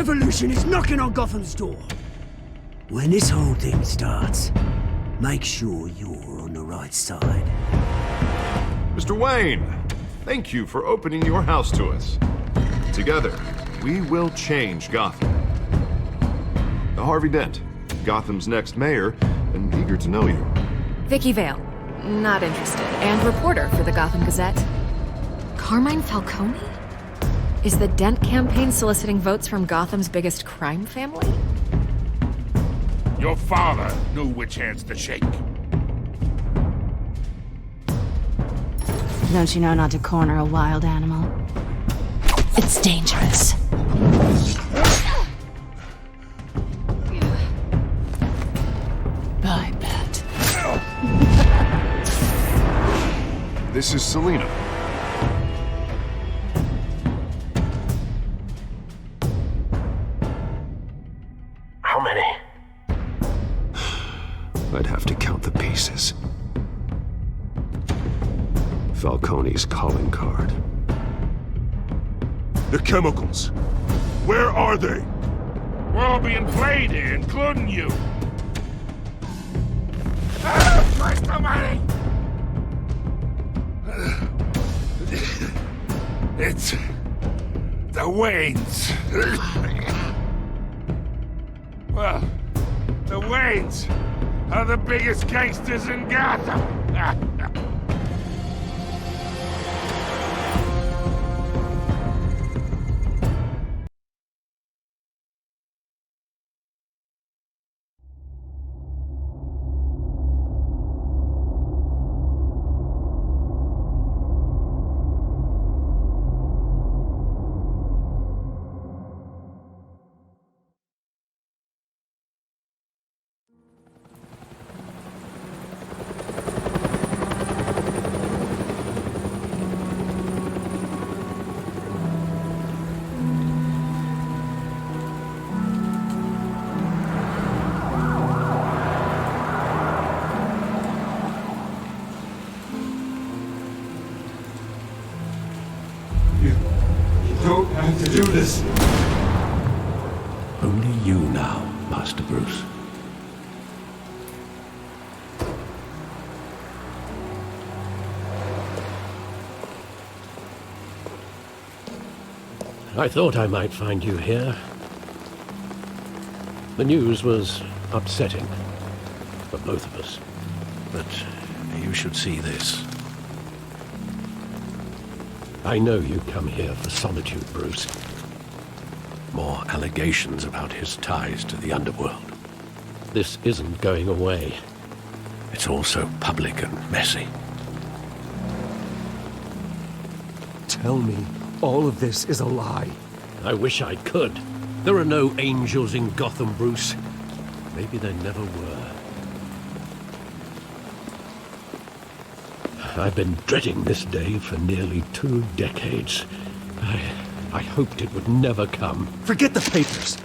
revolution is knocking on Gotham's door. When this whole thing starts, make sure you're on the right side. Mr. Wayne, thank you for opening your house to us. Together, we will change Gotham. Harvey Dent, Gotham's next mayor, and eager to know you. Vicky Vale, not interested, and reporter for the Gotham Gazette. Carmine Falcone? Is the Dent campaign soliciting votes from Gotham's biggest crime family? Your father knew which hands to shake. Don't you know not to corner a wild animal? It's dangerous. I bet. This is Selina. How many? I'd have to count the pieces. Falcone's calling card. The chemicals. Where are they? We're all being played here, including you. Where's the money? It's the Waynes. Well, the Waynes are the biggest gangsters in Gotham. Don't have to do this. Only you now, Master Bruce. I thought I might find you here. The news was upsetting for both of us, but you should see this. I know you come here for solitude, Bruce. More allegations about his ties to the underworld. This isn't going away. It's all so public and messy. Tell me all of this is a lie. I wish I could. There are no angels in Gotham, Bruce. Maybe there never were. I've been dreading this day for nearly 2 decades. I hoped it would never come. Forget the papers.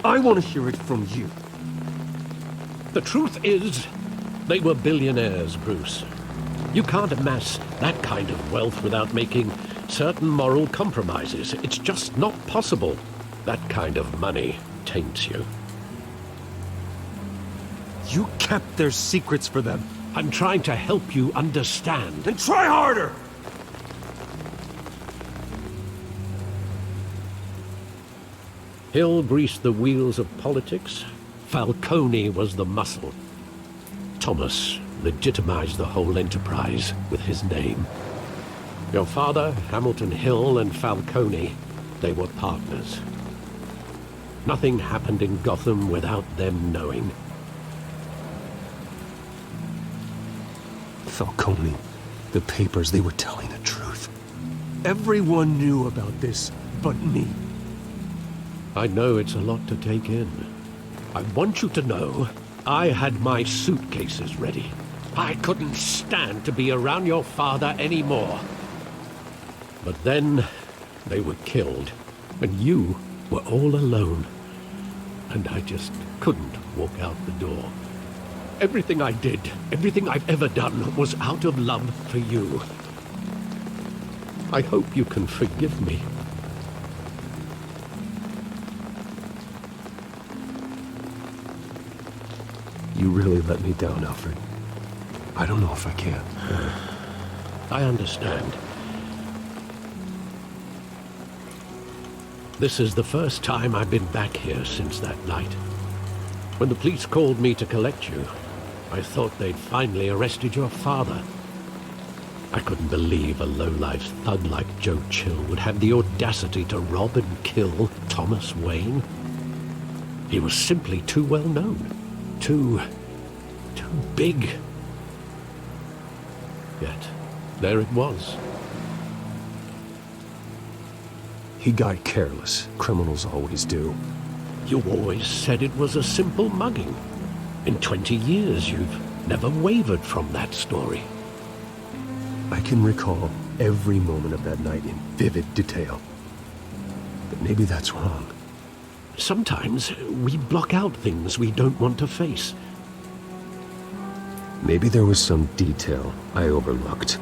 I want to hear it from you. The truth is, they were billionaires, Bruce. You can't amass that kind of wealth without making certain moral compromises. It's just not possible. That kind of money taints you. You kept their secrets for them. I'm trying to help you understand. Then try harder! Hill greased the wheels of politics. Falcone was the muscle. Thomas legitimized the whole enterprise with his name. Your father, Hamilton Hill, and Falcone, they were partners. Nothing happened in Gotham without them knowing. Falcone, the papers, they were telling the truth. Everyone knew about this but me. I know it's a lot to take in. I want you to know I had my suitcases ready. I couldn't stand to be around your father anymore. But then they were killed, and you were all alone. And I just couldn't walk out the door. Everything I did, everything I've ever done, was out of love for you. I hope you can forgive me. You really let me down, Alfred. I don't know if I can. I understand. This is the first time I've been back here since that night. When the police called me to collect you, I thought they'd finally arrested your father. I couldn't believe a low-life thug like Joe Chill would have the audacity to rob and kill Thomas Wayne. He was simply too well known. Too big. Yet, there it was. He got careless. Criminals always do. You always said it was a simple mugging. In 20 years, you've never wavered from that story. I can recall every moment of that night in vivid detail. But maybe that's wrong. Sometimes we block out things we don't want to face. Maybe there was some detail I overlooked.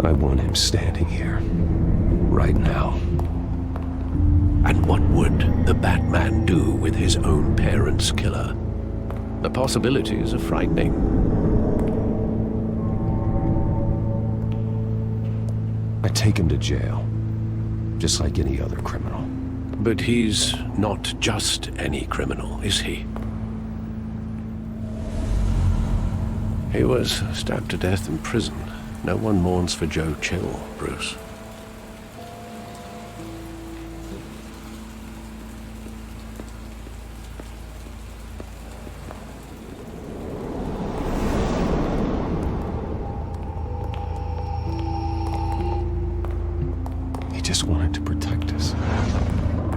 I want him standing here, right now. And what would the Batman do with his own parents' killer? The possibilities are frightening. I take him to jail, just like any other criminal. But he's not just any criminal, is he? He was stabbed to death in prison. No one mourns for Joe Chill, Bruce. He just wanted to protect us.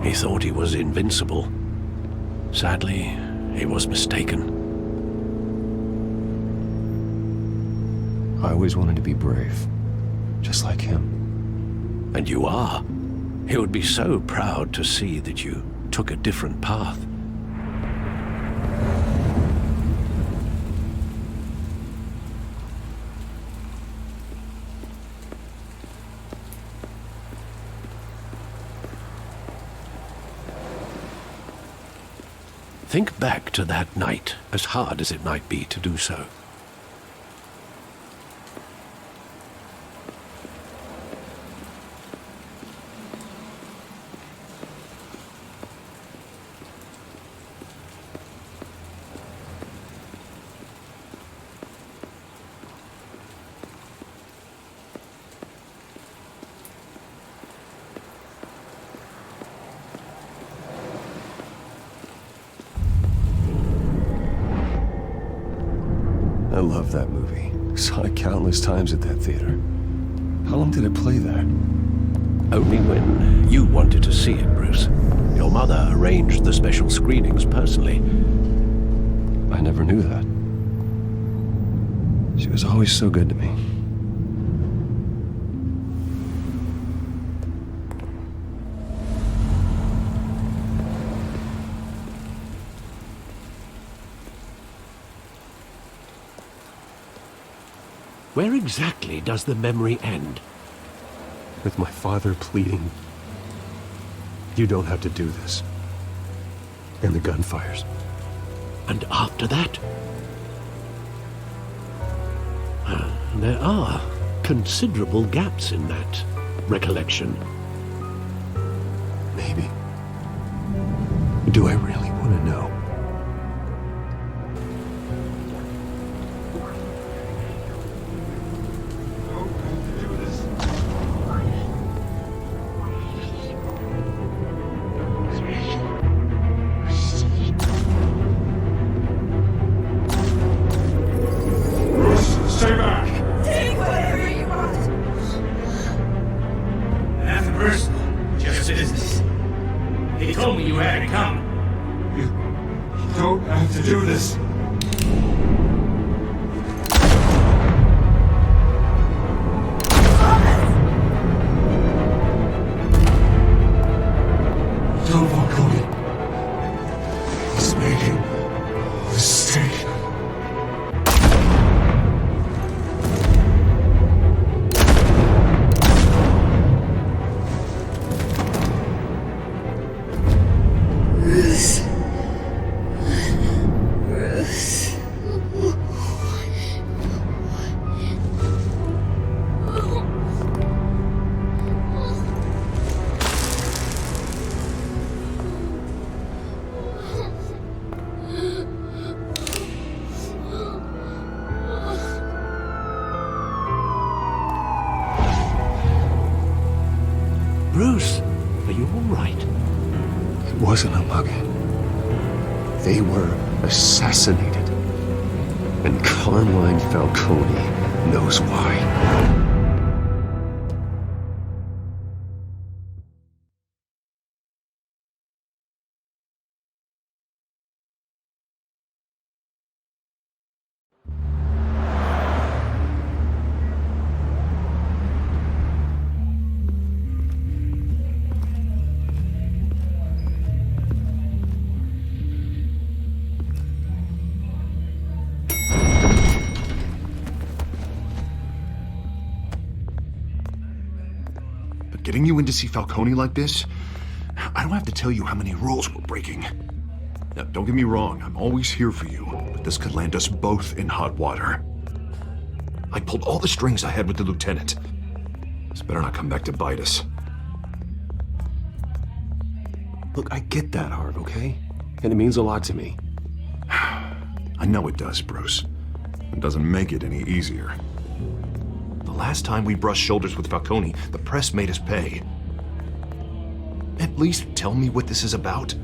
He thought he was invincible. Sadly, he was mistaken. I always wanted to be brave, just like him. And you are. He would be so proud to see that you took a different path. Think back to that night, as hard as it might be to do so. I love that movie. Saw it countless times at that theater. How long did it play there? Only when you wanted to see it, Bruce. Your mother arranged the special screenings personally. I never knew that. She was always so good to me. Where exactly does the memory end? With my father pleading, "You don't have to do this." And the gun fires. And after that? There are considerable gaps in that recollection. Maybe. Do I really want to know? Stay back! Take whatever you want! Nothing personal, just business. He told me you had it coming. Bruce, are you all right? It wasn't a mug. They were assassinated. And Carmine Falcone knows why. Getting you in to see Falcone like this? I don't have to tell you how many rules we're breaking. Now, don't get me wrong, I'm always here for you, but this could land us both in hot water. I pulled all the strings I had with the lieutenant. This better not come back to bite us. Look, I get that, Harv, okay? And it means a lot to me. I know it does, Bruce. It doesn't make it any easier. The last time we brushed shoulders with Falcone, the press made us pay. At least tell me what this is about.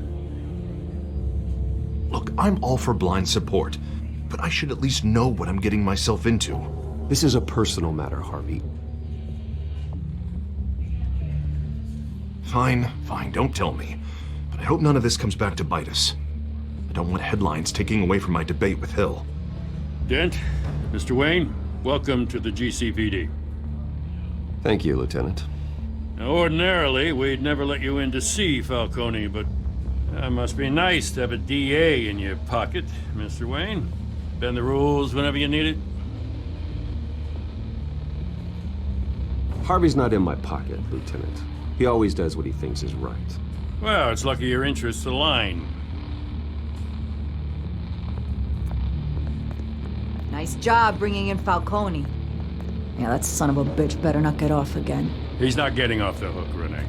Look, I'm all for blind support, but I should at least know what I'm getting myself into. This is a personal matter, Harvey. Fine, don't tell me. But I hope none of this comes back to bite us. I don't want headlines taking away from my debate with Hill. Dent, Mr. Wayne, welcome to the GCPD. Thank you, Lieutenant. Now, ordinarily, we'd never let you in to see Falcone, but it must be nice to have a DA in your pocket, Mr. Wayne. Bend the rules whenever you need it. Harvey's not in my pocket, Lieutenant. He always does what he thinks is right. Well, it's lucky your interests align. Nice job bringing in Falcone. Yeah, that son of a bitch better not get off again. He's not getting off the hook, Renee.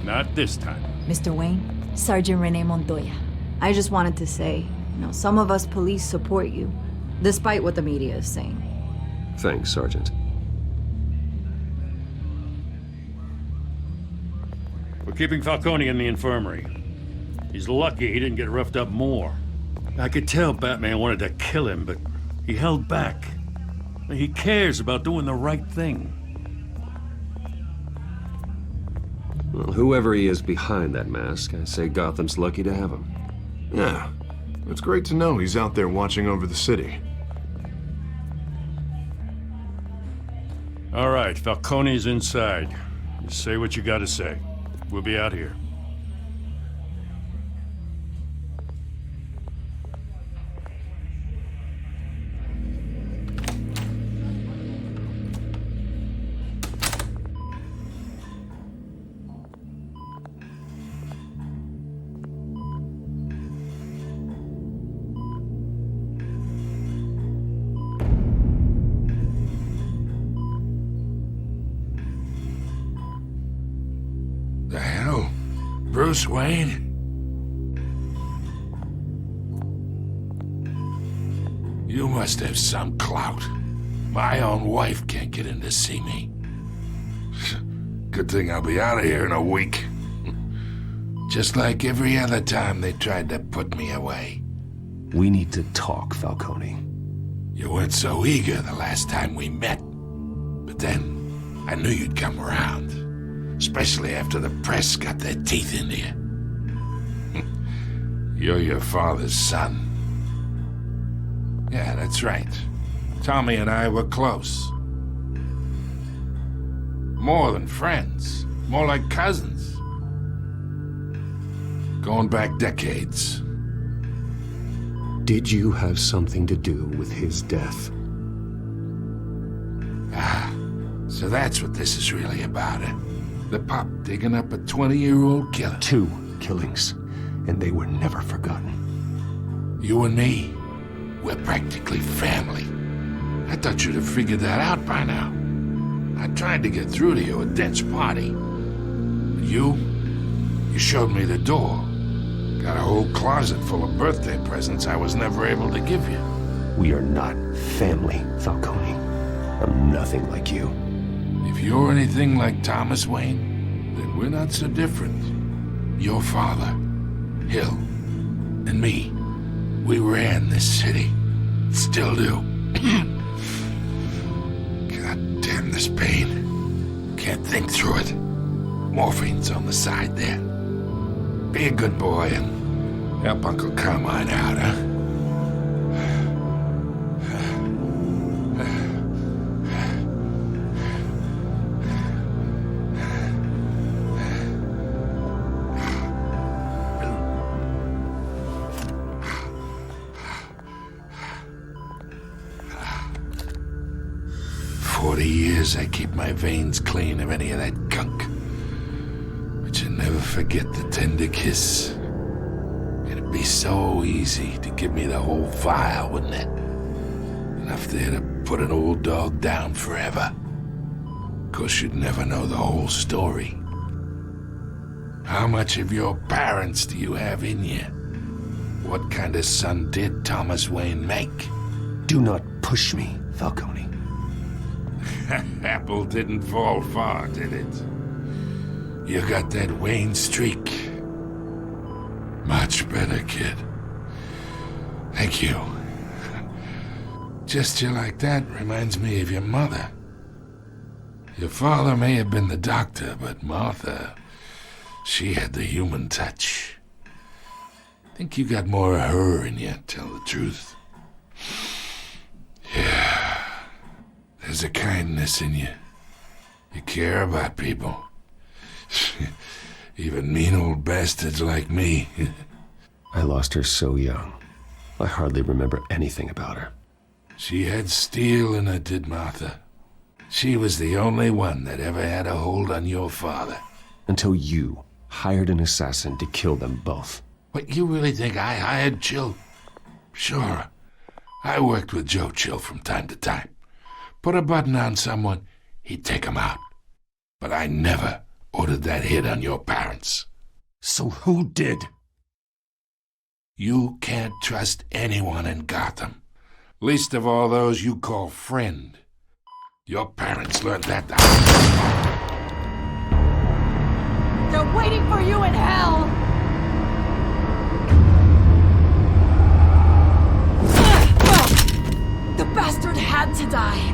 Not this time. Mr. Wayne, Sergeant Renee Montoya. I just wanted to say, some of us police support you, despite what the media is saying. Thanks, Sergeant. We're keeping Falcone in the infirmary. He's lucky he didn't get roughed up more. I could tell Batman wanted to kill him, but he held back. He cares about doing the right thing. Well, whoever he is behind that mask, I say Gotham's lucky to have him. Yeah, it's great to know he's out there watching over the city. All right, Falcone's inside. Just say what you gotta say. We'll be out here. The hell? Bruce Wayne? You must have some clout. My own wife can't get in to see me. Good thing I'll be out of here in a week. Just like every other time they tried to put me away. We need to talk, Falcone. You weren't so eager the last time we met. But then, I knew you'd come around. Especially after the press got their teeth into you. You're your father's son. Yeah, that's right. Tommy and I were close. More than friends. More like cousins. Going back decades. Did you have something to do with his death? Ah, so that's what this is really about, eh? The pop digging up a 20-year-old killer. 2 killings, and they were never forgotten. You and me, we're practically family. I thought you'd have figured that out by now. I tried to get through to you at Dent's party. But you showed me the door. Got a whole closet full of birthday presents I was never able to give you. We are not family, Falcone. I'm nothing like you. If you're anything like Thomas Wayne, then we're not so different. Your father, Hill, and me, we ran this city. Still do. God damn this pain. Can't think through it. Morphine's on the side there. Be a good boy and help Uncle Carmine out, huh? 40 years I keep my veins clean of any of that gunk. But you never forget the tender kiss. It'd be so easy to give me the whole vial, wouldn't it? Enough there to put an old dog down forever. 'Course you'd never know the whole story. How much of your parents do you have in you? What kind of son did Thomas Wayne make? Do not push me, Falcone. Apple didn't fall far, did it? You got that Wayne streak. Much better, kid. Thank you. Gesture like that reminds me of your mother. Your father may have been the doctor, but Martha, she had the human touch. Think you got more of her in you, tell the truth. Yeah. There's a kindness in you. You care about people. Even mean old bastards like me. I lost her so young. I hardly remember anything about her. She had steel in her, did Martha. She was the only one that ever had a hold on your father. Until you hired an assassin to kill them both. What, you really think I hired Chill? Sure. I worked with Joe Chill from time to time. Put a button on someone, he'd take him out. But I never ordered that hit on your parents. So who did? You can't trust anyone in Gotham. Least of all those you call friend. Your parents learned that the They're waiting for you in hell! The bastard had to die.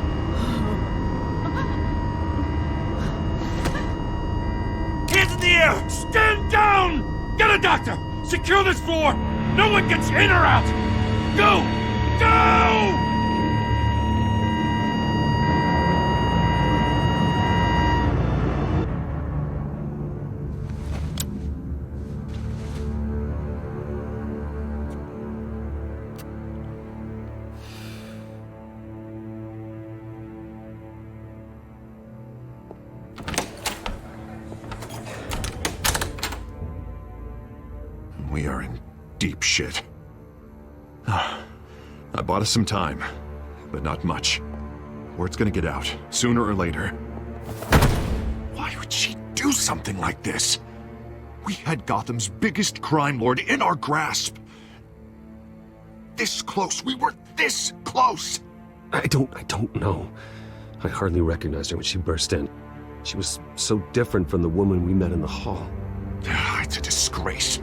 Hands in the air! Stand down! Get a doctor! Secure this floor! No one gets in or out! Go! Go! We are in deep shit. I bought us some time, but not much. Word's gonna get out, sooner or later. Why would she do something like this? We had Gotham's biggest crime lord in our grasp. This close, we were this close! I don't know. I hardly recognized her when she burst in. She was so different from the woman we met in the hall. It's a disgrace.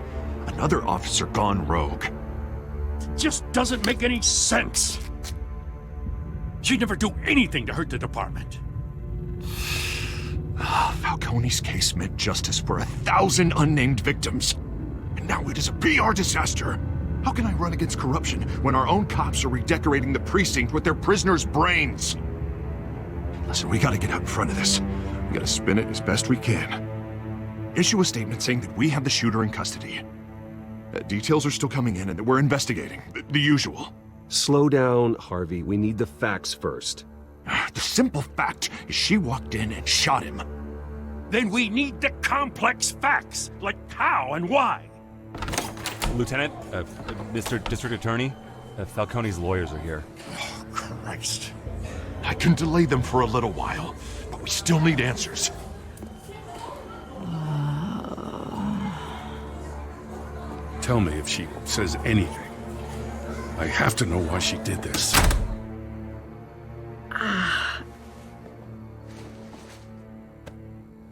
Another officer gone rogue. It just doesn't make any sense. She'd never do anything to hurt the department. Falcone's case meant justice for 1,000 unnamed victims. And now it is a PR disaster. How can I run against corruption when our own cops are redecorating the precinct with their prisoners' brains? Listen, we gotta get out in front of this. We gotta spin it as best we can. Issue a statement saying that we have the shooter in custody. Details are still coming in and that we're investigating. The usual. Slow down, Harvey. We need the facts first. The simple fact is she walked in and shot him. Then we need the complex facts, like how and why. Lieutenant, Mr. District Attorney, Falcone's lawyers are here. Oh, Christ. I can delay them for a little while, but we still need answers. Tell me if she says anything. I have to know why she did this.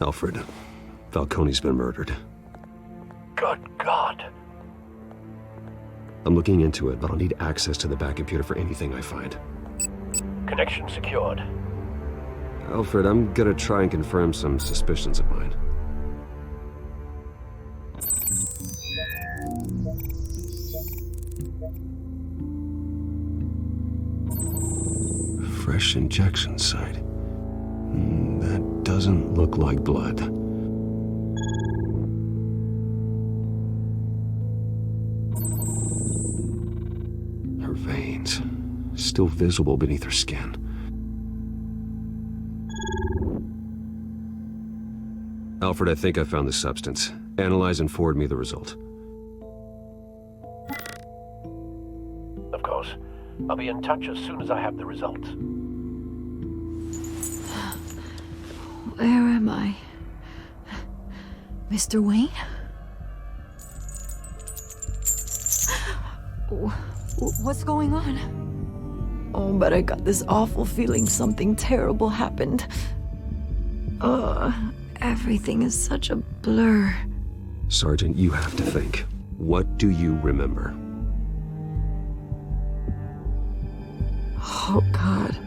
Alfred, Falcone's been murdered. Good God. I'm looking into it, but I'll need access to the back computer for anything I find. Connection secured. Alfred, I'm gonna try and confirm some suspicions of mine. Fresh injection site. That doesn't look like blood. Her veins, still visible beneath her skin. Alfred, I think I found the substance. Analyze and forward me the result. Of course. I'll be in touch as soon as I have the results. Where am I? Mr. Wayne? What's going on? Oh, but I got this awful feeling something terrible happened. Everything is such a blur. Sergeant, you have to think. What do you remember? Oh, God.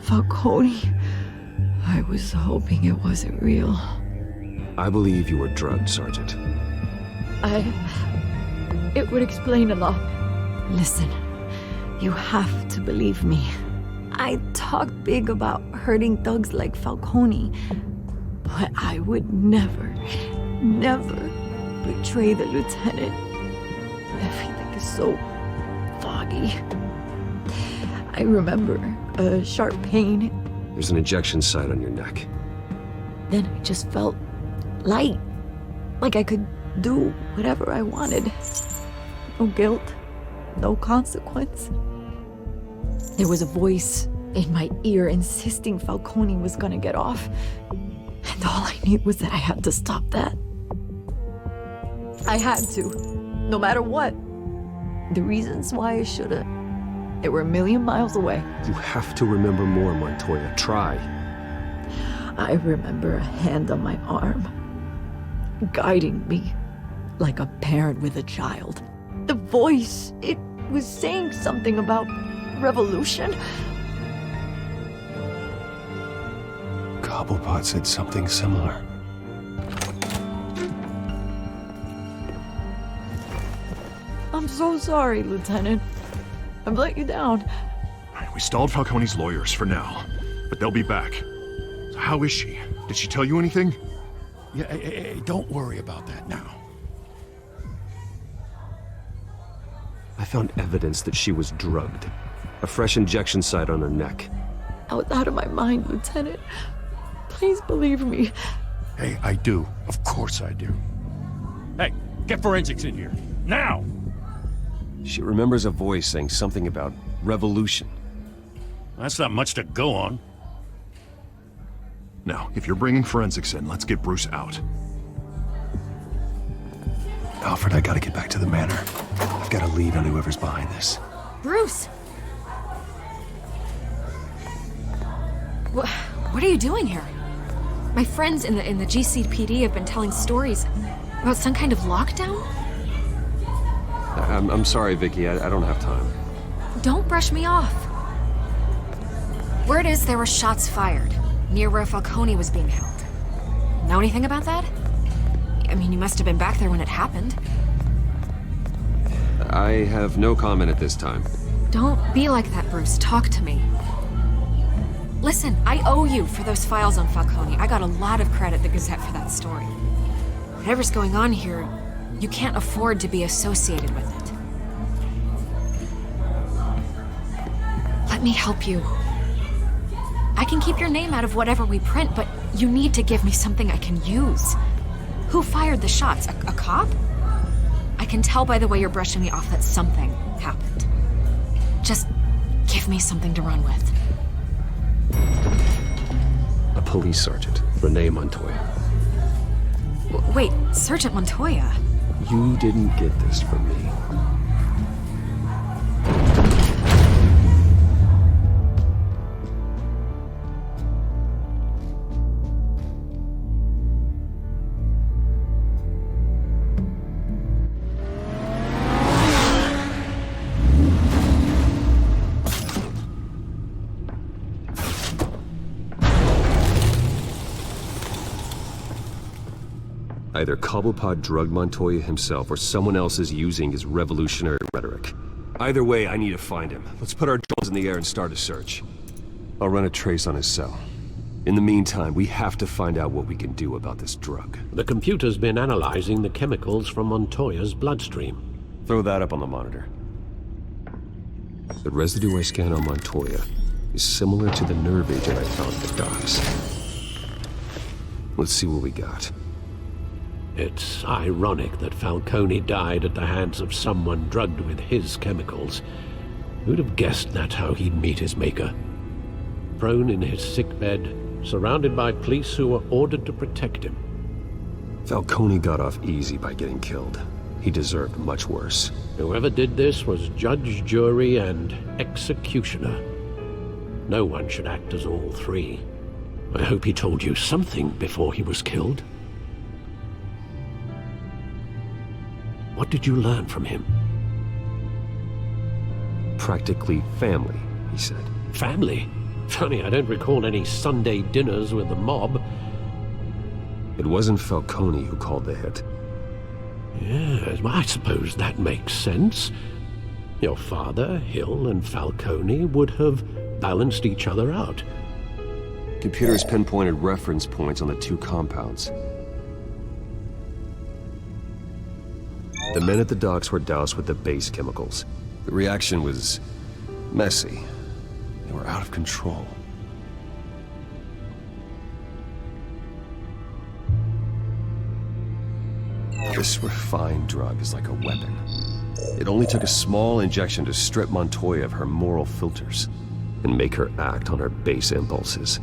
Falcone. I was hoping it wasn't real. I believe you were drugged, Sergeant. It would explain a lot. Listen, you have to believe me. I talk big about hurting thugs like Falcone, but I would never betray the lieutenant. Everything is so foggy. I remember a sharp pain. There's an injection site on your neck. Then I just felt light, like I could do whatever I wanted. No guilt, no consequence. There was a voice in my ear insisting Falcone was gonna get off. And all I knew was that I had to stop that. I had to, no matter what. The reasons why I should've, they were a million miles away. You have to remember more, Montoya. Try. I remember a hand on my arm, guiding me like a parent with a child. The voice, it was saying something about revolution. Cobblepot said something similar. I'm so sorry, Lieutenant. I've let you down. We stalled Falcone's lawyers for now, but they'll be back. So how is she? Did she tell you anything? Yeah, hey, don't worry about that now. I found evidence that she was drugged. A fresh injection site on her neck. I was out of my mind, Lieutenant. Please believe me. Hey, I do. Of course I do. Hey, get forensics in here. Now! She remembers a voice saying something about revolution. That's not much to go on. Now, if you're bringing forensics in, let's get Bruce out. Alfred, I gotta get back to the manor. I've got a lead on whoever's behind this. Bruce! What are you doing here? My friends in the GCPD have been telling stories about some kind of lockdown? I'm sorry, Vicky. I don't have time. Don't brush me off. Word is there were shots fired near where Falcone was being held. Know anything about that? I mean, you must have been back there when it happened. I have no comment at this time. Don't be like that, Bruce. Talk to me. Listen, I owe you for those files on Falcone. I got a lot of credit at the Gazette for that story. Whatever's going on here, you can't afford to be associated with it. Let me help you. I can keep your name out of whatever we print, but you need to give me something I can use. Who fired the shots? A cop? I can tell by the way you're brushing me off that something happened. Just give me something to run with. A police sergeant, Renee Montoya. Wait, Sergeant Montoya? You didn't get this from me. Either Cobblepot drugged Montoya himself or someone else is using his revolutionary rhetoric. Either way, I need to find him. Let's put our drones in the air and start a search. I'll run a trace on his cell. In the meantime, we have to find out what we can do about this drug. The computer's been analyzing the chemicals from Montoya's bloodstream. Throw that up on the monitor. The residue I scanned on Montoya is similar to the nerve agent I found at the docks. Let's see what we got. It's ironic that Falcone died at the hands of someone drugged with his chemicals. Who'd have guessed that's how he'd meet his maker? Prone in his sickbed, surrounded by police who were ordered to protect him. Falcone got off easy by getting killed. He deserved much worse. Whoever did this was judge, jury, and executioner. No one should act as all three. I hope he told you something before he was killed. What did you learn from him? Practically family, he said. Family? Funny, I don't recall any Sunday dinners with the mob. It wasn't Falcone who called the hit. Yes, well, I suppose that makes sense. Your father, Hill, and Falcone would have balanced each other out. Computers pinpointed reference points on the two compounds. The men at the docks were doused with the base chemicals. The reaction was messy. They were out of control. This refined drug is like a weapon. It only took a small injection to strip Montoya of her moral filters and make her act on her base impulses.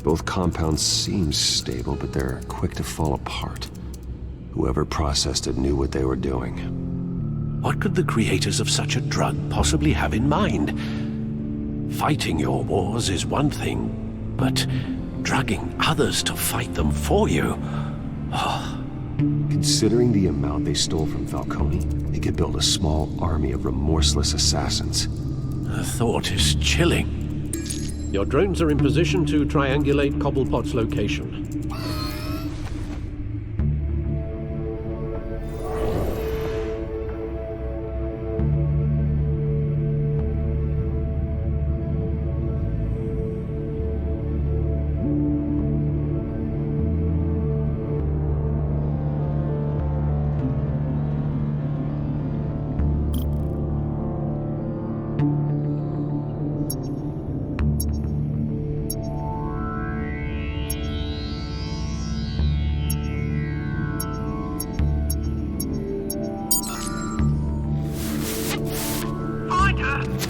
Both compounds seem stable, but they're quick to fall apart. Whoever processed it knew what they were doing. What could the creators of such a drug possibly have in mind? Fighting your wars is one thing, but drugging others to fight them for you? Oh. Considering the amount they stole from Falcone, they could build a small army of remorseless assassins. The thought is chilling. Your drones are in position to triangulate Cobblepot's location.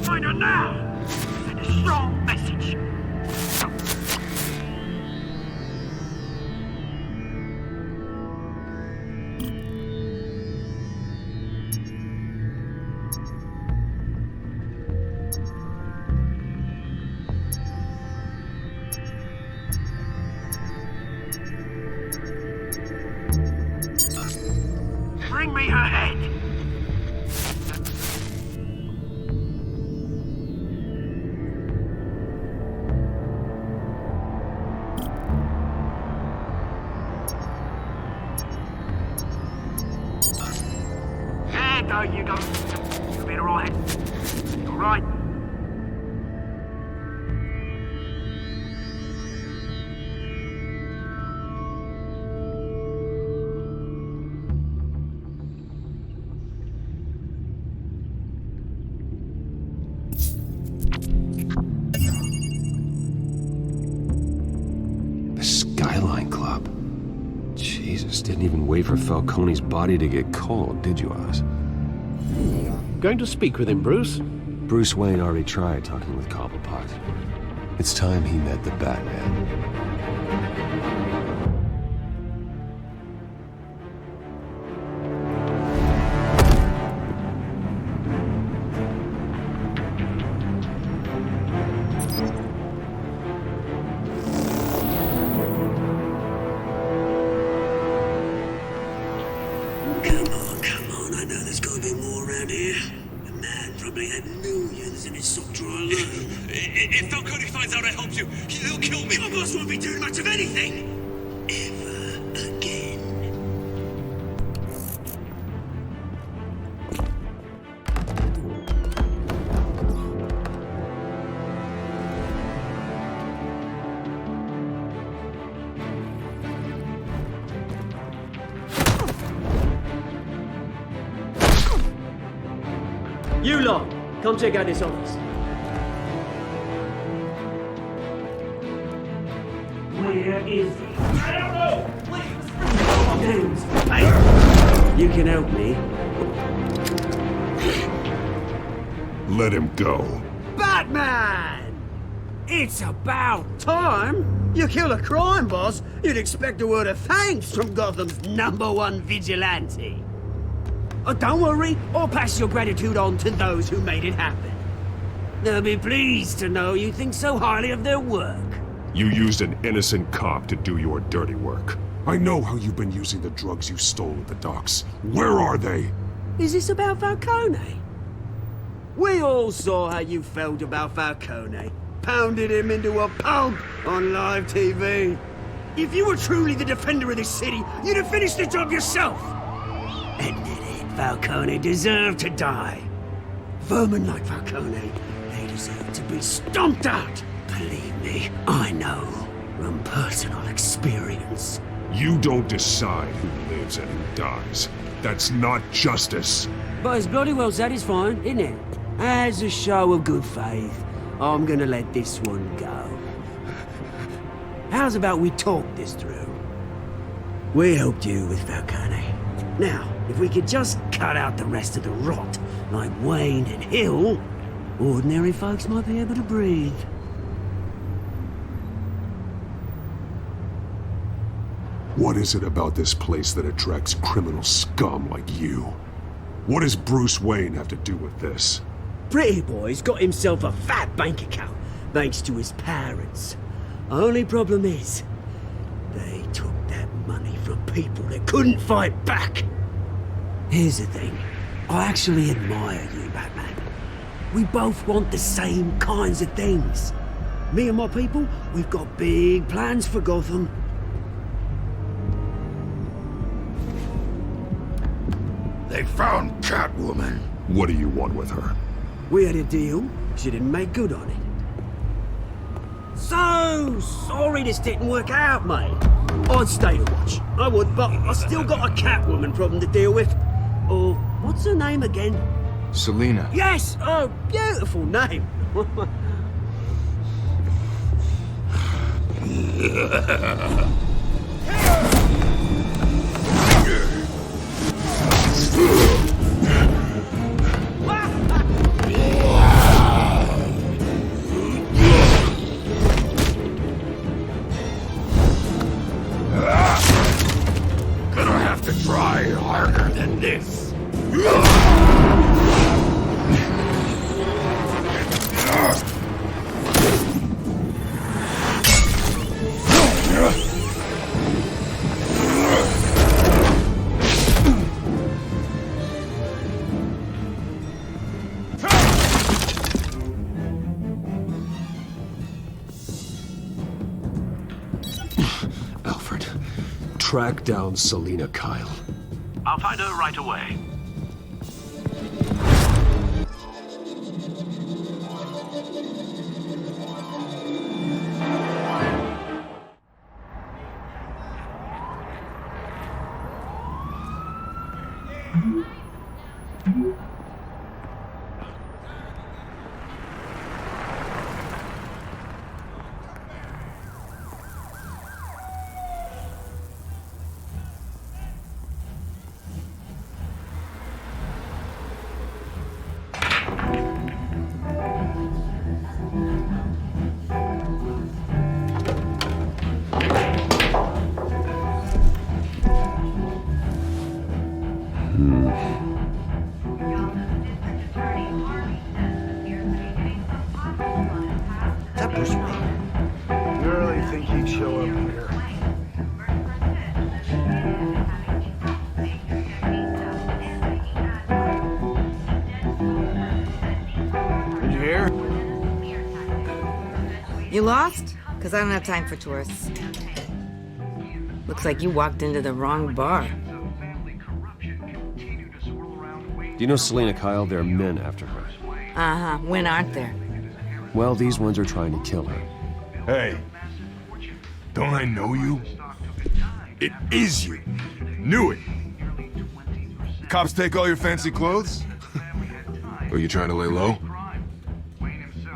Find her now! Send a strong message. Bring me her head! There you go. You'll be alright. Alright. The Skyline Club. Jesus, didn't even wait for Falcone's body to get cold, did you, Oz? Going to speak with him, Bruce? Bruce Wayne already tried talking with Cobblepot. It's time he met the Batman. Come on, I know there's gotta be more around here. The man probably had millions in his Soldier alone. If Falcone finds out I helped you, he'll kill me. Your boss won't be doing much of anything. Ever again. You lot, come check out this office. Where is he? I don't know! Please! Hey! You can help me. Let him go. Batman! It's about time! You kill a crime boss, you'd expect a word of thanks from Gotham's #1 vigilante. Oh, don't worry, I'll pass your gratitude on to those who made it happen. They'll be pleased to know you think so highly of their work. You used an innocent cop to do your dirty work. I know how you've been using the drugs you stole at the docks. Where are they? Is this about Falcone? We all saw how you felt about Falcone. Pounded him into a pulp on live TV. If you were truly the defender of this city, you'd have finished the job yourself. Admit it, Falcone deserved to die. Vermin like Falcone, they deserve to be stomped out. Believe me, I know from personal experience. You don't decide who lives and who dies. That's not justice. But it's bloody well satisfying, isn't it? As a show of good faith, I'm gonna let this one go. How's about we talk this through? We helped you with Falcone. Now, if we could just cut out the rest of the rot, like Wayne and Hill, ordinary folks might be able to breathe. What is it about this place that attracts criminal scum like you? What does Bruce Wayne have to do with this? Pretty boy's got himself a fat bank account, thanks to his parents. Only problem is, they took that money from people that couldn't fight back. Here's the thing, I actually admire you, Batman. We both want the same kinds of things. Me and my people, we've got big plans for Gotham. They found Catwoman. What do you want with her? We had a deal. She didn't make good on it. So sorry this didn't work out, mate. I'd stay to watch. I would, but I still got a Catwoman problem to deal with. Or, what's her name again? Selina. Yes! Oh, beautiful name. Gonna have to try harder than this. Alfred, track down Selina Kyle. I'll find her right away. That Bruce Wayne? You really think he'd show up here? Did you hear? You lost? Because I don't have time for tourists. Looks like you walked into the wrong bar. Do you know Selena Kyle? There are men after her. Uh-huh. When aren't there? Well, these ones are trying to kill her. Hey. Don't I know you? It is you. Knew it. The cops take all your fancy clothes? Are you trying to lay low?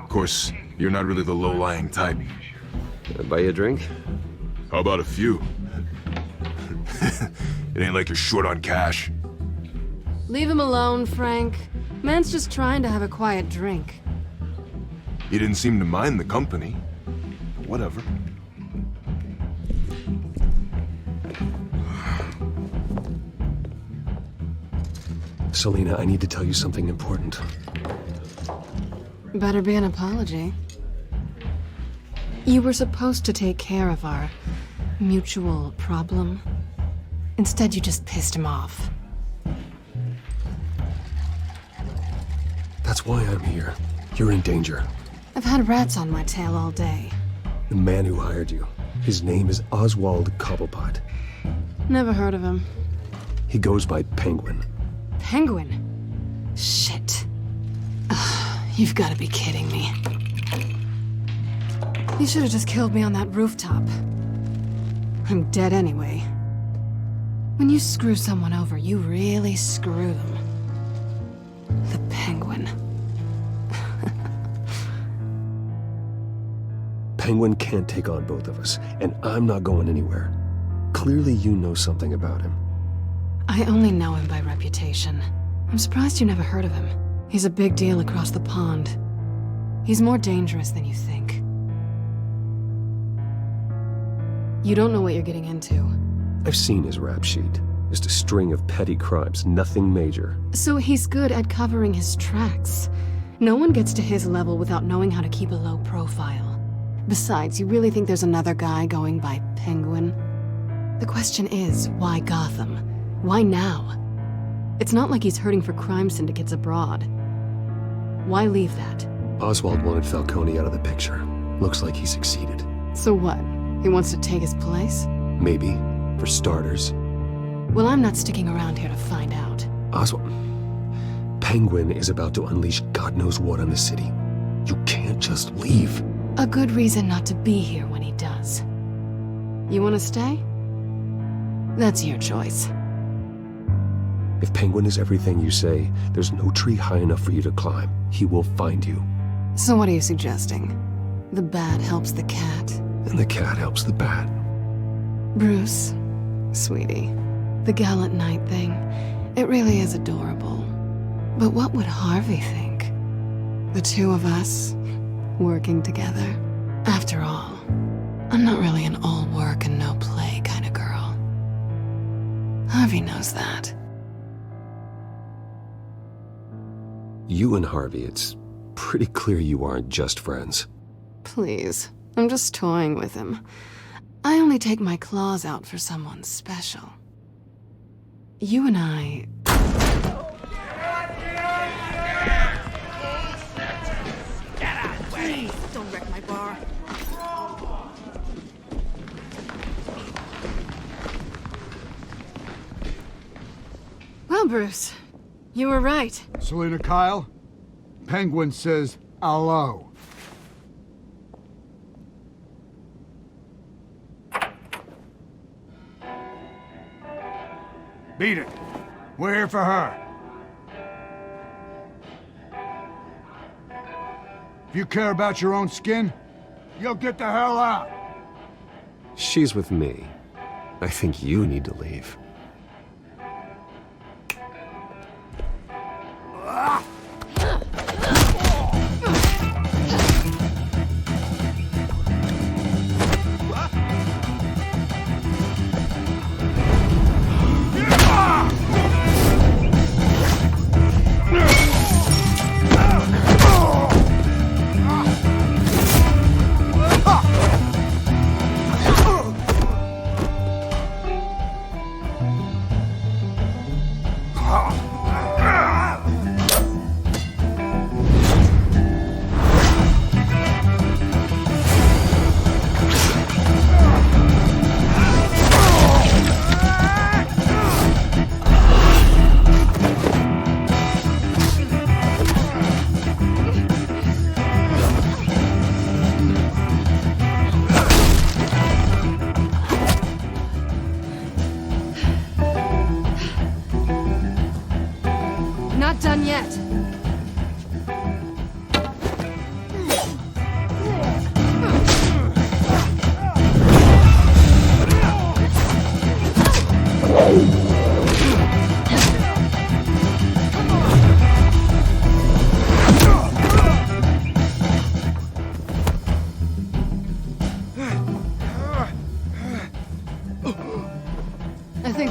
Of course, you're not really the low-lying type. Can I buy you a drink? How about a few? It ain't like you're short on cash. Leave him alone, Frank. Man's just trying to have a quiet drink. He didn't seem to mind the company. Whatever. Selena, I need to tell you something important. Better be an apology. You were supposed to take care of our mutual problem. Instead, you just pissed him off. That's why I'm here. You're in danger. I've had rats on my tail all day. The man who hired you. His name is Oswald Cobblepot. Never heard of him. He goes by Penguin. Penguin? Shit. Ugh, you've got to be kidding me. You should have just killed me on that rooftop. I'm dead anyway. When you screw someone over, you really screw them. The Penguin. Penguin can't take on both of us, and I'm not going anywhere. Clearly you know something about him. I only know him by reputation. I'm surprised you never heard of him. He's a big deal across the pond. He's more dangerous than you think. You don't know what you're getting into. I've seen his rap sheet. Just a string of petty crimes, nothing major. So he's good at covering his tracks. No one gets to his level without knowing how to keep a low profile. Besides, you really think there's another guy going by Penguin? The question is, why Gotham? Why now? It's not like he's hurting for crime syndicates abroad. Why leave that? Oswald wanted Falcone out of the picture. Looks like he succeeded. So what? He wants to take his place? Maybe, for starters. Well, I'm not sticking around here to find out. Oswald... Penguin is about to unleash God knows what on the city. You can't just leave. A good reason not to be here when he does. You want to stay? That's your choice. If Penguin is everything you say, there's no tree high enough for you to climb. He will find you. So what are you suggesting? The bat helps the cat. And the cat helps the bat. Bruce, sweetie, the gallant knight thing, it really is adorable. But what would Harvey think? The two of us, working together. After all, I'm not really an all work and no play kind of girl. Harvey knows that. You and Harvey, it's pretty clear you aren't just friends. Please, I'm just toying with him. I only take my claws out for someone special. You and I... Please, don't wreck my bar. Well, Bruce, you were right. Selena Kyle, Penguin says hello. Beat it. We're here for her. If you care about your own skin, you'll get the hell out. She's with me. I think you need to leave.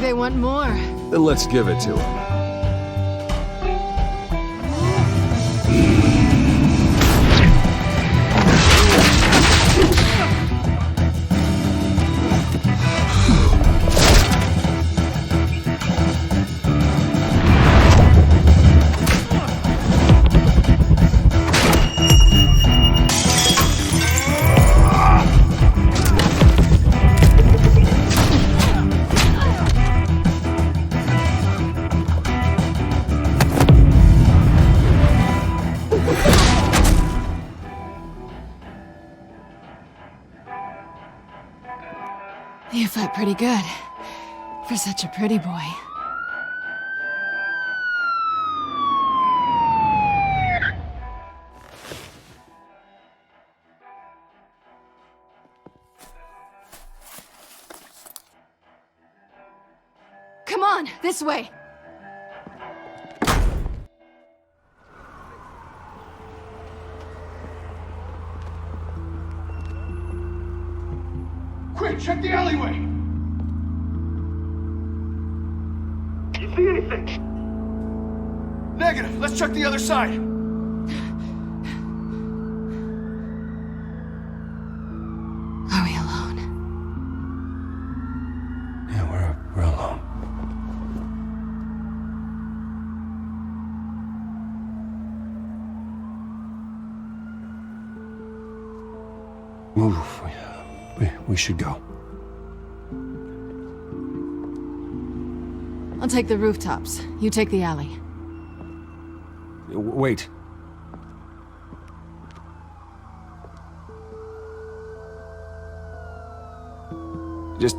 they want more. Then let's give it to them. You fight pretty good. For such a pretty boy. Come on, this way! Quick, check the alleyway! You see anything? Negative. Let's check the other side. Are we alone? Yeah, we're alone. Move. We should go. I'll take the rooftops. You take the alley. Wait. Just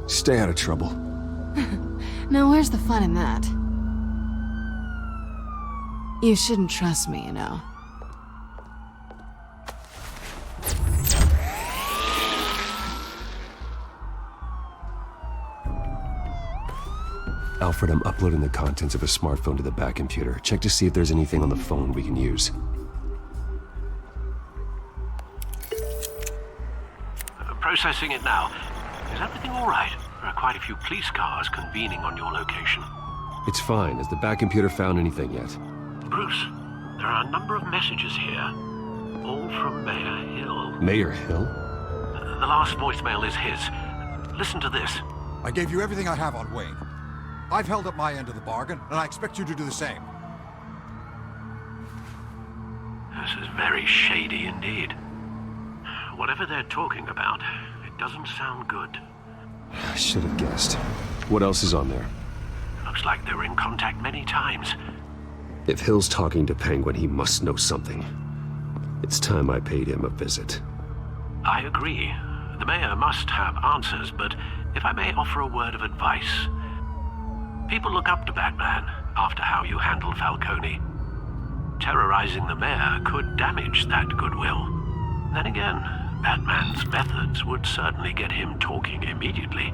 stay out of trouble. Now, where's the fun in that? You shouldn't trust me, you know. Alfred, I'm uploading the contents of a smartphone to the back computer. Check to see if there's anything on the phone we can use. Processing it now. Is everything all right? There are quite a few police cars convening on your location. It's fine. Has the back computer found anything yet? Bruce, there are a number of messages here. All from Mayor Hill. Mayor Hill? The last voicemail is his. Listen to this. I gave you everything I have on Wayne. I've held up my end of the bargain, and I expect you to do the same. This is very shady indeed. Whatever they're talking about, it doesn't sound good. I should have guessed. What else is on there? Looks like they were in contact many times. If Hill's talking to Penguin, he must know something. It's time I paid him a visit. I agree. The mayor must have answers, but if I may offer a word of advice. People look up to Batman after how you handled Falcone. Terrorizing the mayor could damage that goodwill. Then again, Batman's methods would certainly get him talking immediately.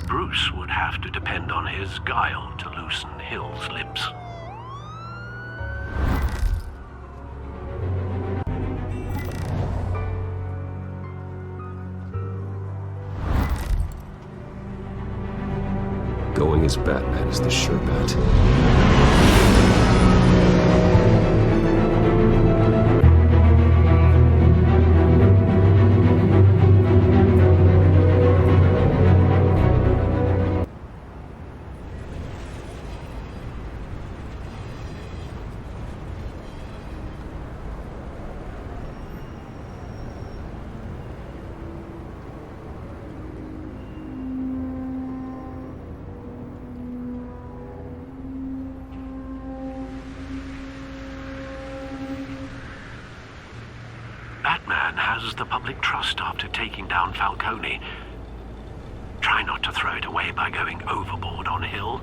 Bruce would have to depend on his guile to loosen Hill's lips. Going as Batman is the sure bet. Batman has the public trust after taking down Falcone. Try not to throw it away by going overboard on Hill.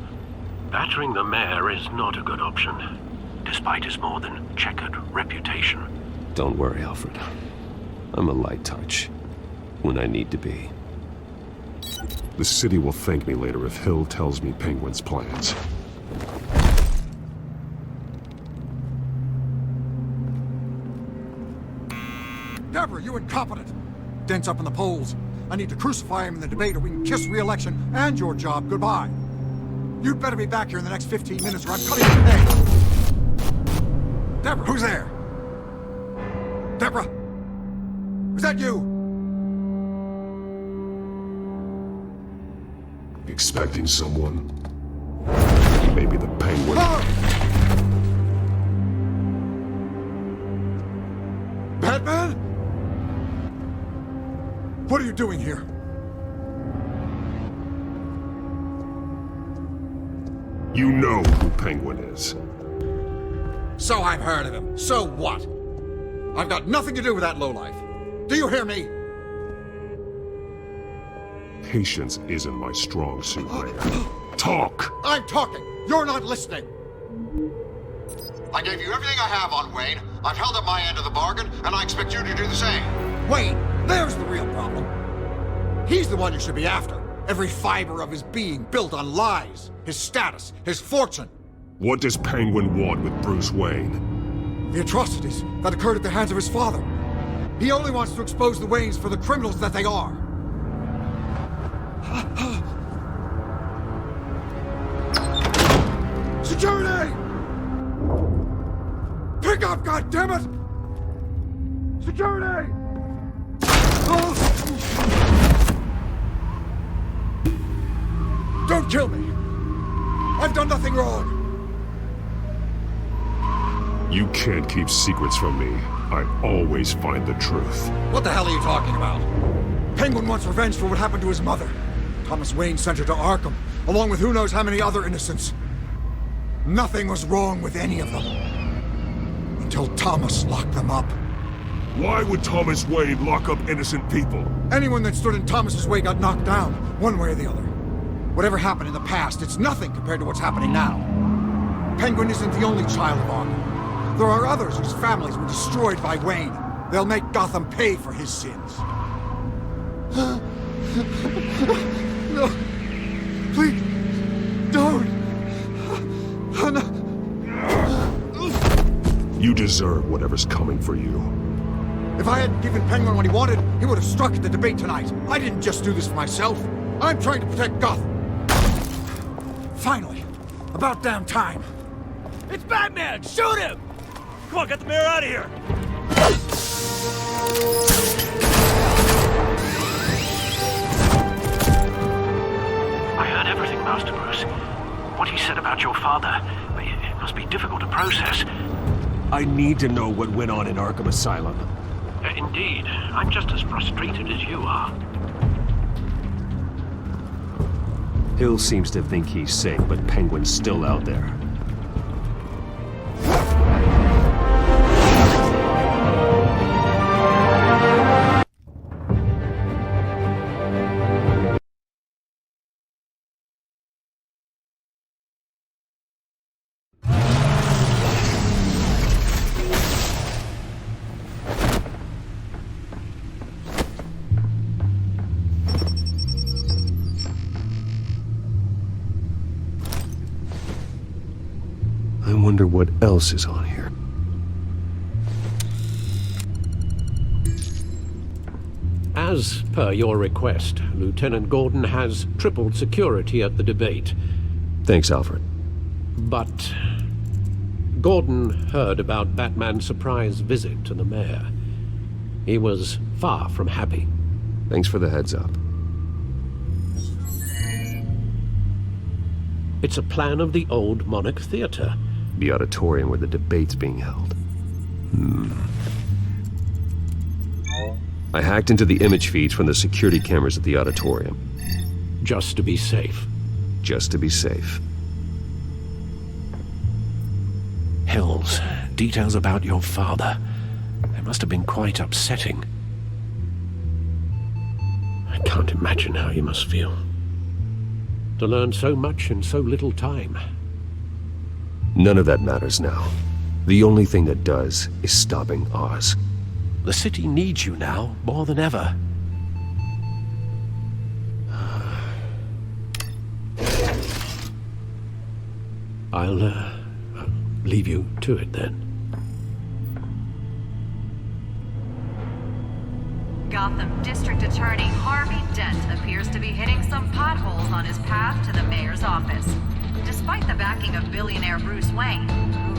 Battering the mayor is not a good option, despite his more than checkered reputation. Don't worry, Alfred. I'm a light touch. When I need to be. The city will thank me later if Hill tells me Penguin's plans. Deborah, you incompetent! Dents up in the poles. I need to crucify him in the debate, or we can kiss re-election and your job goodbye. You'd better be back here in the next 15 minutes, or I'm cutting your head. Deborah, who's there? Deborah? Was that you? Expecting someone? Maybe the Penguin. Batman? What are you doing here? You know who Penguin is. So I've heard of him. So what? I've got nothing to do with that lowlife. Do you hear me? Patience isn't my strong suit, man. Talk! I'm talking. You're not listening. I gave you everything I have on Wayne. I've held up my end of the bargain, and I expect you to do the same. Wayne, there's the real problem. He's the one you should be after. Every fiber of his being built on lies. His status, his fortune. What does Penguin want with Bruce Wayne? The atrocities that occurred at the hands of his father. He only wants to expose the Waynes for the criminals that they are. Security! Pick up, goddammit! Security! Don't kill me! I've done nothing wrong! You can't keep secrets from me. I always find the truth. What the hell are you talking about? Penguin wants revenge for what happened to his mother. Thomas Wayne sent her to Arkham, along with who knows how many other innocents. Nothing was wrong with any of them. Until Thomas locked them up. Why would Thomas Wayne lock up innocent people? Anyone that stood in Thomas's way got knocked down, one way or the other. Whatever happened in the past, it's nothing compared to what's happening now. Penguin isn't the only child of Arkham. There are others whose families were destroyed by Wayne. They'll make Gotham pay for his sins. No. Please. Don't. No. You deserve whatever's coming for you. If I hadn't given Penguin what he wanted, he would have struck at the debate tonight. I didn't just do this for myself. I'm trying to protect Gotham. Finally. About damn time. It's Batman! Shoot him! Come on, get the mayor out of here! I heard everything, Master Bruce. What he said about your father, it must be difficult to process. I need to know what went on in Arkham Asylum. Indeed. I'm just as frustrated as you are. Hill seems to think he's safe, but Penguin's still out there. I wonder what else is on here. As per your request, Lieutenant Gordon has tripled security at the debate. Thanks, Alfred. But Gordon heard about Batman's surprise visit to the mayor. He was far from happy. Thanks for the heads up. It's a plan of the old Monarch Theatre. The auditorium where the debate's being held. I hacked into the image feeds from the security cameras at the auditorium. Just to be safe. Just to be safe. Hills, details about your father. They must have been quite upsetting. I can't imagine how you must feel. To learn so much in so little time. None of that matters now. The only thing that does is stopping Oz. The city needs you now, more than ever. I'll leave you to it then. Gotham District Attorney Harvey Dent appears to be hitting some potholes on his path to the mayor's office. Despite the backing of billionaire Bruce Wayne,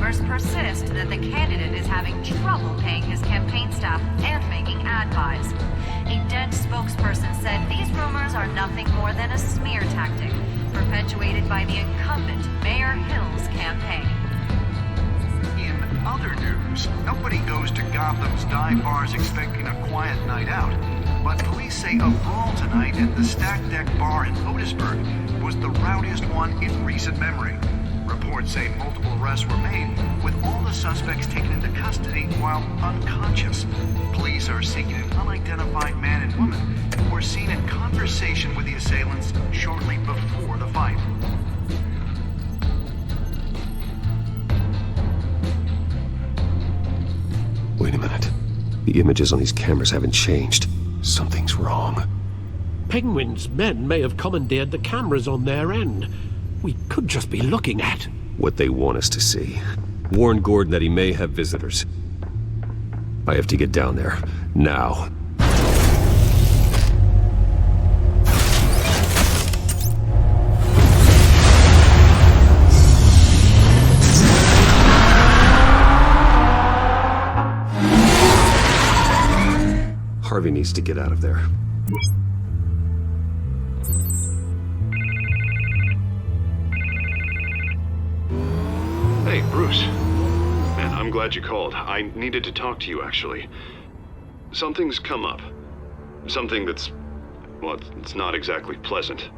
rumors persist that the candidate is having trouble paying his campaign staff and making ad buys. A Dent spokesperson said these rumors are nothing more than a smear tactic, perpetuated by the incumbent Mayor Hill's campaign. In other news, nobody goes to Gotham's dive bars expecting a quiet night out, but police say a brawl tonight at the Stack Deck Bar in Otisburg was the rowdiest one in recent memory. Reports say multiple arrests were made, with all the suspects taken into custody while unconscious. Police are seeking an unidentified man and woman who were seen in conversation with the assailants shortly before the fight. Wait a minute. The images on these cameras haven't changed. Something's wrong. Penguin's men may have commandeered the cameras on their end. We could just be looking at what they want us to see. Warn Gordon that he may have visitors. I have to get down there. Now. Harvey needs to get out of there. Hey, Bruce. Man, I'm glad you called. I needed to talk to you, actually. Something's come up. Something that's... well, it's not exactly pleasant.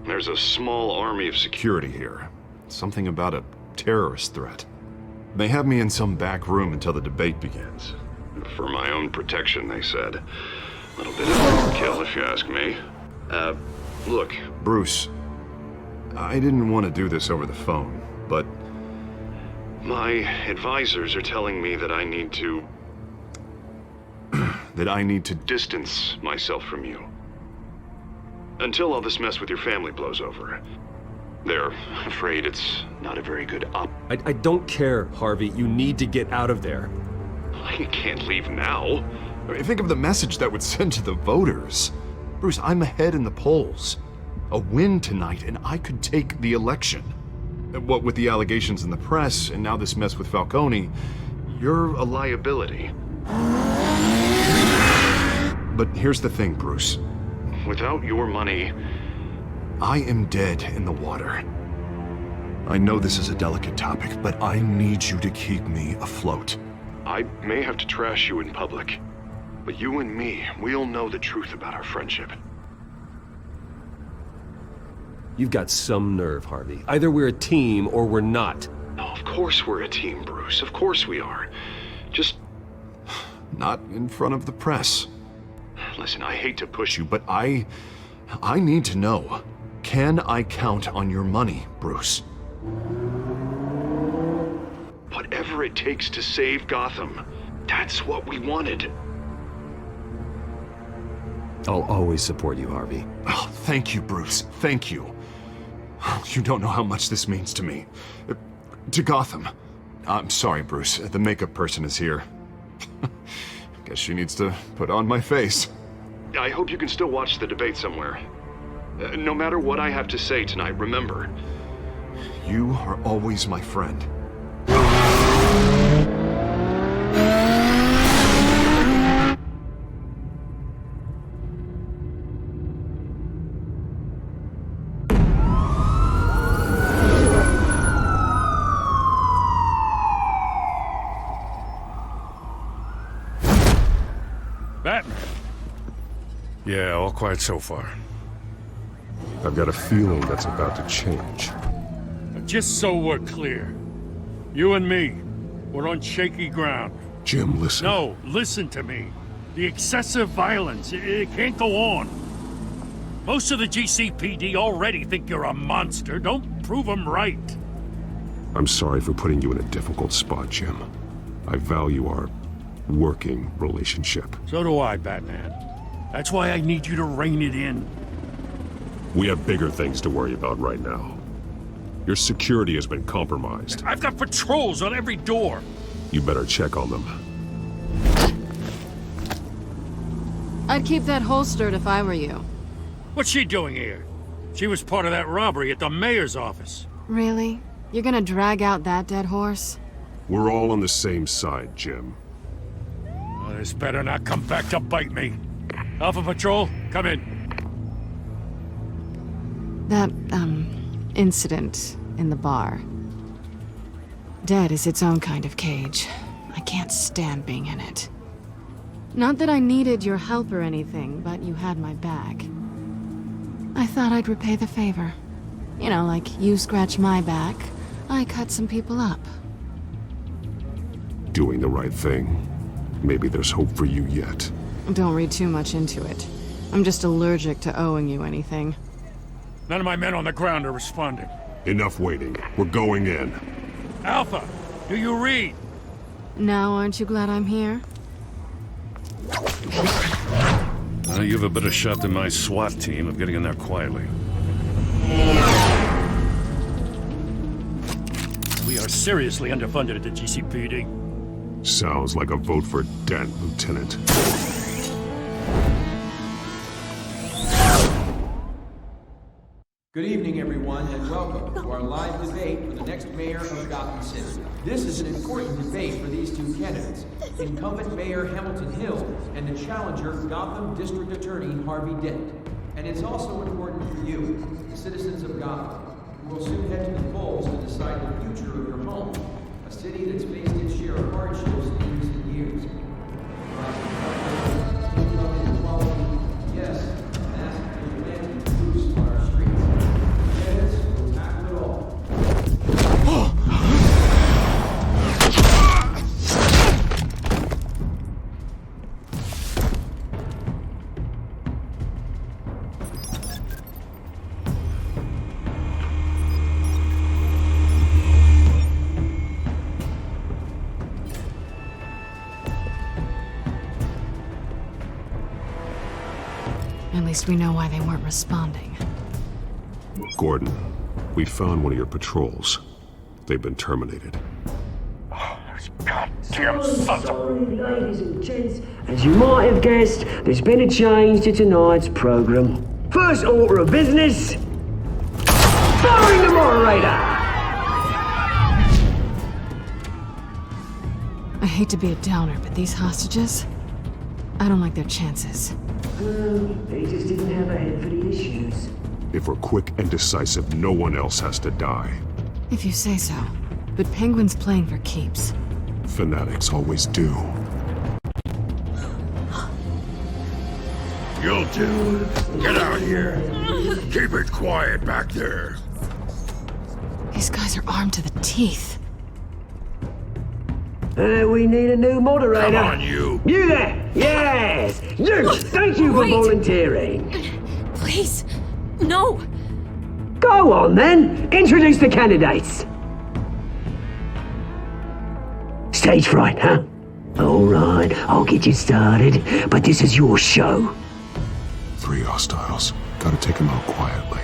There's a small army of security here. Something about a terrorist threat. They have me in some back room until the debate begins. For my own protection, they said. A little bit of overkill, if you ask me. Look, Bruce, I didn't want to do this over the phone, but my advisors are telling me that I need to... that I need to distance myself from you. Until all this mess with your family blows over. They're afraid it's not a very good op... I don't care, Harvey. You need to get out of there. I can't leave now. I mean, think of the message that would send to the voters. Bruce, I'm ahead in the polls. A win tonight, and I could take the election. What with the allegations in the press, and now this mess with Falcone, you're a liability. But here's the thing, Bruce. Without your money, I am dead in the water. I know this is a delicate topic, but I need you to keep me afloat. I may have to trash you in public, but you and me, we'll know the truth about our friendship. You've got some nerve, Harvey. Either we're a team or we're not. No, of course we're a team, Bruce. Of course we are. Just not in front of the press. Listen, I hate to push you, but I need to know. Can I count on your money, Bruce? Whatever it takes to save Gotham. That's what we wanted. I'll always support you, Harvey. Oh, thank you, Bruce. Thank you. You don't know how much this means to me. To Gotham. I'm sorry, Bruce. The makeup person is here. Guess she needs to put on my face. I hope you can still watch the debate somewhere. No matter what I have to say tonight, remember, you are always my friend. Batman. Yeah, all quiet so far. I've got a feeling that's about to change. Just so we're clear, you and me, we're on shaky ground. Jim, listen. No, listen to me. The excessive violence, it can't go on. Most of the GCPD already think you're a monster. Don't prove them right. I'm sorry for putting you in a difficult spot, Jim. I value our working relationship. So do I, Batman. That's why I need you to rein it in. We have bigger things to worry about right now. Your security has been compromised. I've got patrols on every door. You better check on them. I'd keep that holstered if I were you. What's she doing here? She was part of that robbery at the mayor's office. Really? You're gonna drag out that dead horse? We're all on the same side, Jim. Oh, this better not come back to bite me. Alpha Patrol, come in. That, incident in the bar. Dead is its own kind of cage. I can't stand being in it. Not that I needed your help or anything, but you had my back. I thought I'd repay the favor. You know, like you scratch my back, I cut some people up. Doing the right thing. Maybe there's hope for you yet. Don't read too much into it. I'm just allergic to owing you anything. None of my men on the ground are responding. Enough waiting. We're going in. Alpha, do you read? Now aren't you glad I'm here? You have a better shot than my SWAT team of getting in there quietly. We are seriously underfunded at the GCPD. Sounds like a vote for Dent, Lieutenant. Good evening, everyone, and welcome to our live debate for the next mayor of Gotham City. This is an important debate for these two candidates, incumbent Mayor Hamilton Hill and the challenger Gotham District Attorney Harvey Dent. And it's also important for you, the citizens of Gotham, who will soon head to the polls to decide the future of your home, a city that's faced its share of hardships in recent years. Yes, massive vigilante boost on our streets. Candidates will tackle it all. At least we know why they weren't responding. Gordon, we found one of your patrols. They've been terminated. Goddamn sons of... Ladies and gents, as you might have guessed, there's been a change to tonight's program. First order of business, firing the moderator! I hate to be a downer, but these hostages, I don't like their chances. They just didn't have a head for the issues. If we're quick and decisive, no one else has to die. If you say so. But Penguin's playing for keeps. Fanatics always do. You'll do. Get out here. Keep it quiet back there. These guys are armed to the teeth. We need a new moderator. Come on, you. You there! Yes! You! Thank you for volunteering. Please, no. Go on, then. Introduce the candidates. Stage fright, huh? All right, I'll get you started, but this is your show. 3 hostiles. Gotta take them out quietly.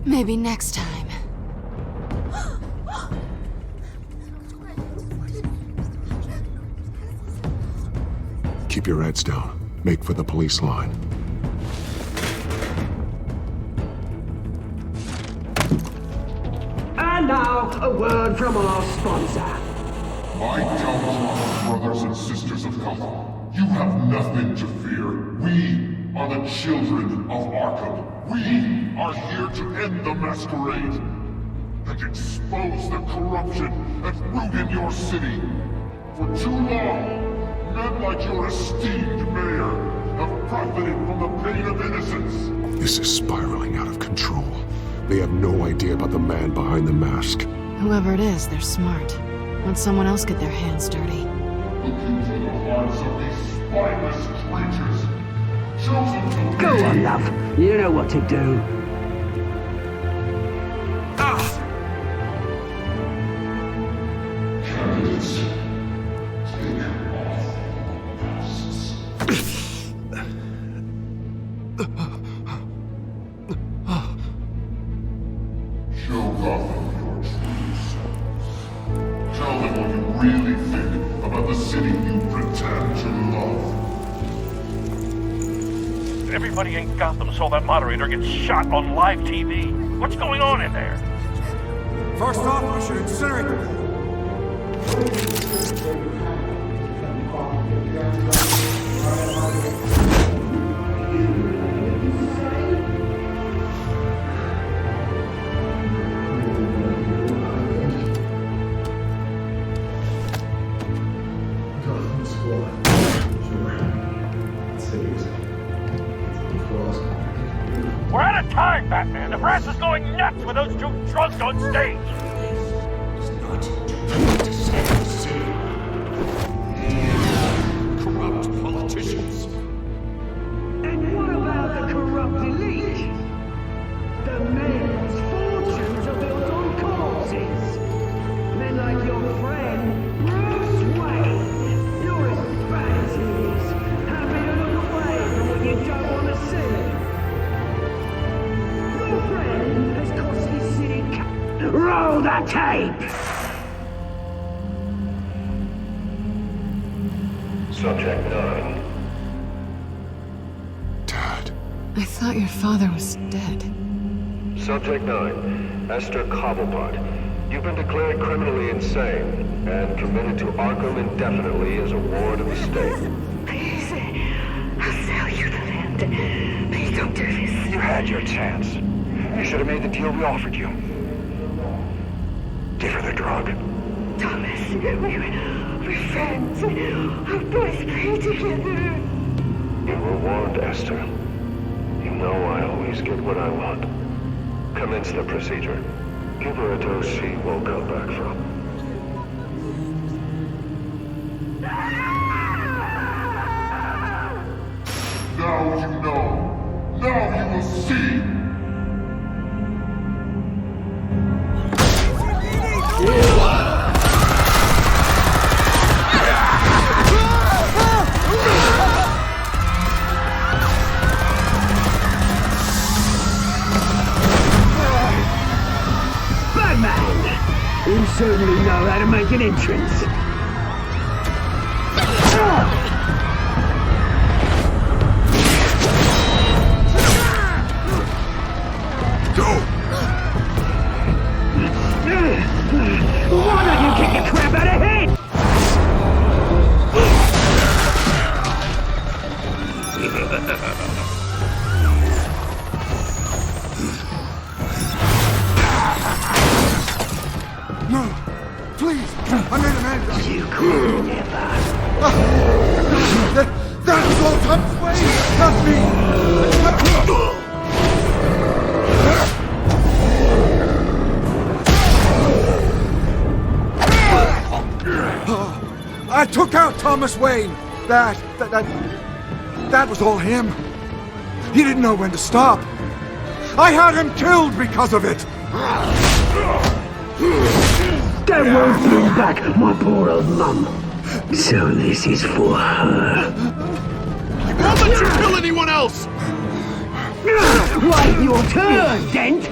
Maybe next time. Keep your heads down. Make for the police line. And now, a word from our sponsor. My downtrodden brothers and sisters of Gotham, you have nothing to fear. We are the children of Arkham. We are here to end the masquerade and expose the corruption that ruined your city. For too long, men like your esteemed mayor have profited from the pain of innocence. This is spiraling out of control. They have no idea about the man behind the mask. Whoever it is, they're smart. Let someone else get their hands dirty. Looking for the hearts of these spineless creatures. Chosen to Go on, love. You know what to do. Candidates, take off the masks. Show Gotham your true selves. Tell them what you really think about the city you pretend to love. Everybody in Gotham saw that moderator get shot on live TV. What's going on in there? First off, we should incinerate the building. We're out of time, Batman. The brass is going nuts with those two drunks on stage. It's not to save the city. Corrupt politicians. And what about the corrupt elite? The men whose fortunes are built on corpses. Men like your friend, Bruce Wayne. You're as bad as he is. Happy to look away from what you don't want to see. Your friend has cost his city. Roll the tape! Subject 9. I thought your father was dead. Subject 9, Esther Cobblepot. You've been declared criminally insane and committed to Arkham indefinitely as a ward of the state. Please, I'll sell you the land. Please don't do this. You had your chance. You should have made the deal we offered you. Give her the drug. Thomas, we're friends. Our boys play together. You were warned, Esther. You know I always get what I want. Commence the procedure. Give her a dose she won't come back from. Now you know. Now you will see. Batman! You certainly know how to make an entrance. Why don't you kick the crap out of him? No, please, I made a man. You could never. That was all Tom's way, not me. I took out Thomas Wayne. That was all him. He didn't know when to stop. I had him killed because of it. That won't bring back my poor old mum. So this is for her. I won't let you kill anyone else! Wait your turn, Dent!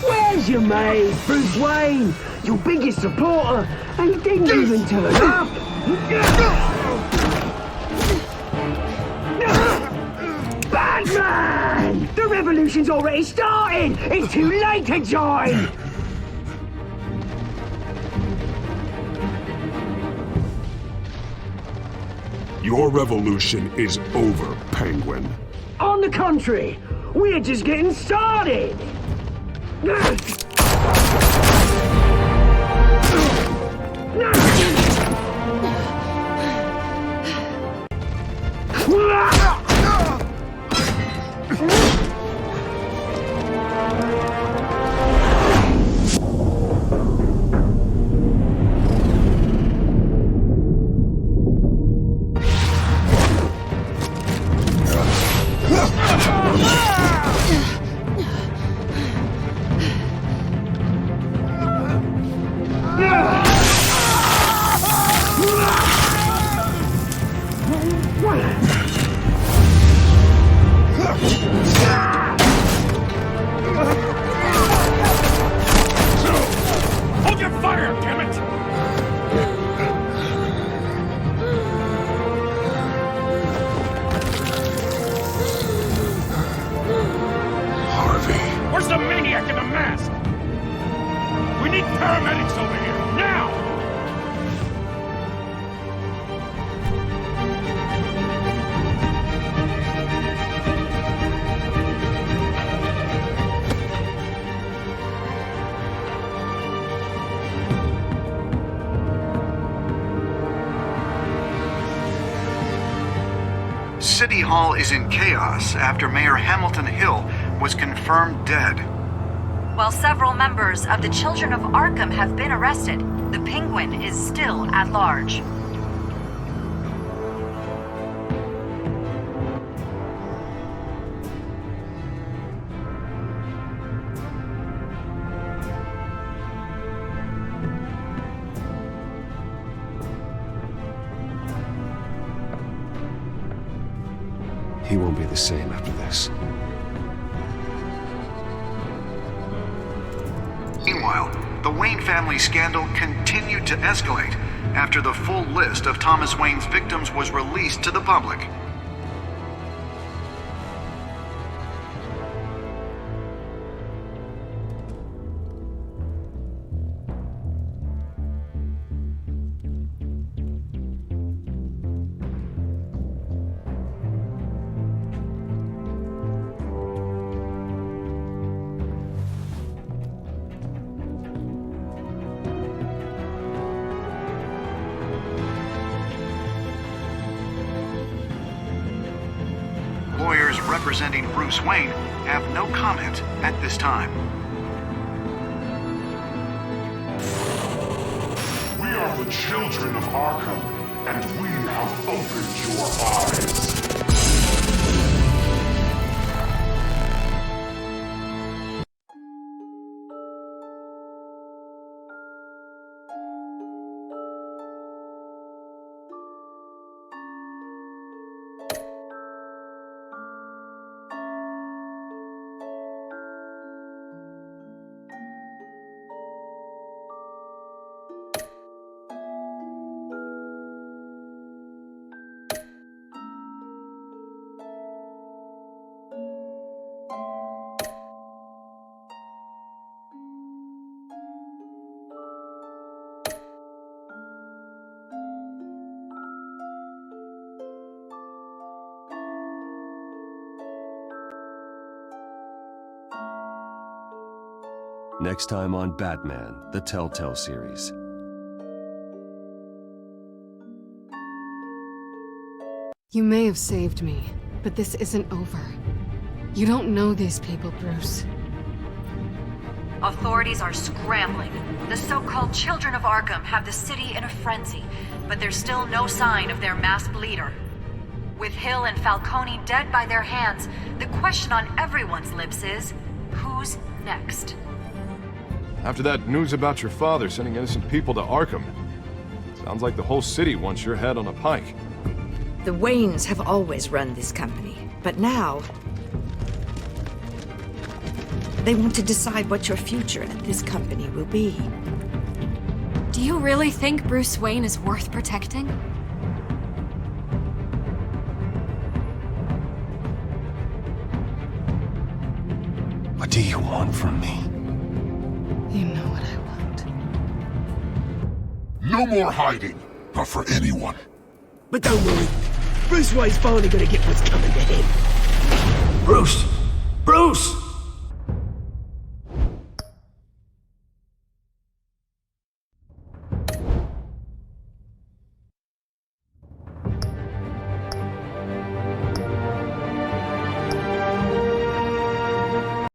Where's your mate, Bruce Wayne? Your biggest supporter, and he didn't even turn up. Batman! The revolution's already started! It's too late to join! Your revolution is over, Penguin. On the contrary, we're just getting started! Hold your fire, damn it! Harvey. Where's the maniac in the mask? We need paramedics over here, now! City Hall is in chaos after Mayor Hamilton Hill was confirmed dead. While several members of the Children of Arkham have been arrested, the Penguin is still at large. He won't be the same after this. Meanwhile, the Wayne family scandal continued to escalate after the full list of Thomas Wayne's victims was released to the public. Lawyers representing Bruce Wayne have no comment at this time. We are the children of Arkham, and we have opened your eyes. Next time on Batman, the Telltale series. You may have saved me, but this isn't over. You don't know these people, Bruce. Authorities are scrambling. The so-called Children of Arkham have the city in a frenzy, but there's still no sign of their masked leader. With Hill and Falcone dead by their hands, the question on everyone's lips is, who's next? After that news about your father sending innocent people to Arkham, sounds like the whole city wants your head on a pike. The Waynes have always run this company, but now they want to decide what your future at this company will be. Do you really think Bruce Wayne is worth protecting? What do you want from me? You know what I want. No more hiding, not for anyone. But don't worry, Bruce Wayne's finally gonna get what's coming to him. Bruce!